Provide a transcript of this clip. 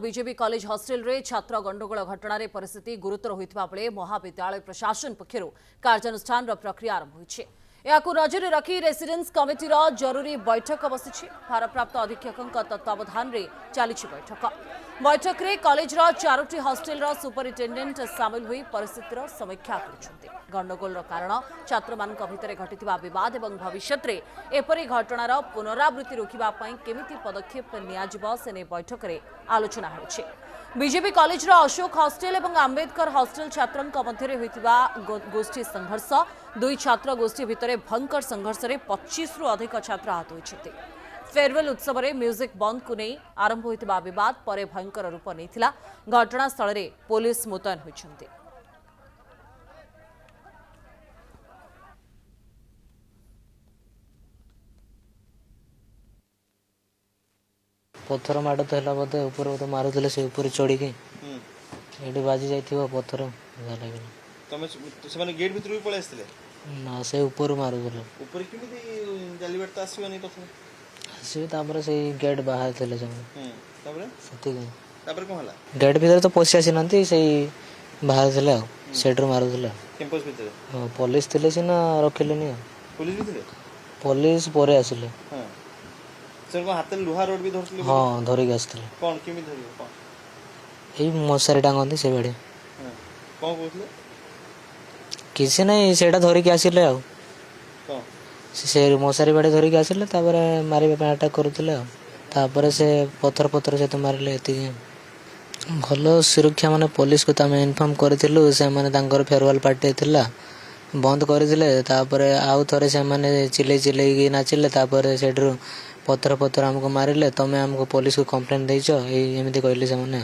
BJP college hostel रे छात्र गंडगोल घटना रे परिस्थिति गुरुतर होइतबा बेले महाविद्यालय प्रशासन पक्षरु कार्यानुष्ठान प्रक्रिया आरंभ होइछे। याकू नजर रखी रेसिडेंस कमिटी जरूरी बैठक बसिछि। भारप्राप्त अधीक्षक तत्वावधान रे चलिछि बैठक। बैठक रे कॉलेज रो 4टी हॉस्टेल रो सुपरिटेंडेंट सामिल हुई परिस्थितिर समीक्षा करिसेंति। गंडगोल कारण छात्र मानक भितरे घटिथिबा विवाद एवं भविष्य रे एपरि घटनार पुनरावृत्ति रोकिबा पई केमिति पदक्षेप नियाजिबो सेने बैठक रे आलोचना होइछे। बीजेपी कॉलेज रो अशोक हॉस्टेल एवं आंबेडकर हॉस्टेल छात्रंक मध्यरे होइतिबा गोष्ठी संघर्ष दुई छात्र गोष्ठी भितरे भयंकर संघर्ष रे 25 रु अधिक छात्र आहत होइछथि। फेयरवेल उत्सव रे म्यूजिक बंद को नहीं आरंभ होइतिबा विवाद परे भयंकर रूप नेथिला। घटनास्थल रे पुलिस मुतयन होइछन्ति। पत्थर माड़ तो बोधे ऊपर तो मारुले से ऊपर चढ़ी ये बाजी जाइए पत्थर तुम गेट भीतर भी पळै आस्थिले ना से ऊपर मारुले ऊपर केमिति जालिबाट त आसीबनी प्रथम आसी तापर से गेट बाहर थे सब तापर कोन हला गेट भीतर तो पशि आसी नांती से बाहर थे सेड्रु मारुले कैंपस भीतर हां पुलिस थे सिना रखिलेनी पुलिस भी थे पुलिस परे आसिले हां सर को हाथ लुहा रोड भी धरथिले हां धरिक आस्थिले कोन केमि धरि कोन एई मशारी टांगंती से बेडे हां कोन कहथले किसी नहीं सेटा धरिक आसिले आ कोन से मशारी बेडे धरिक आसिले तापर मारिबा पे अटैक करूथिले तापर से पत्थर पत्थर से तो मारिले एति भलो सुरक्षा माने पुलिस को तमे इन्फॉर्म करथिलु से माने तांकर फेयरवेल पार्टी थिला बंद करथिले तापर आउ थरे से माने चिले चिले की नाचिले तापर सेड्रु पत्थर पत्थर हमको मारिले तमे हमको पुलिस को कंप्लेंट देइछो एमिति कहले से माने।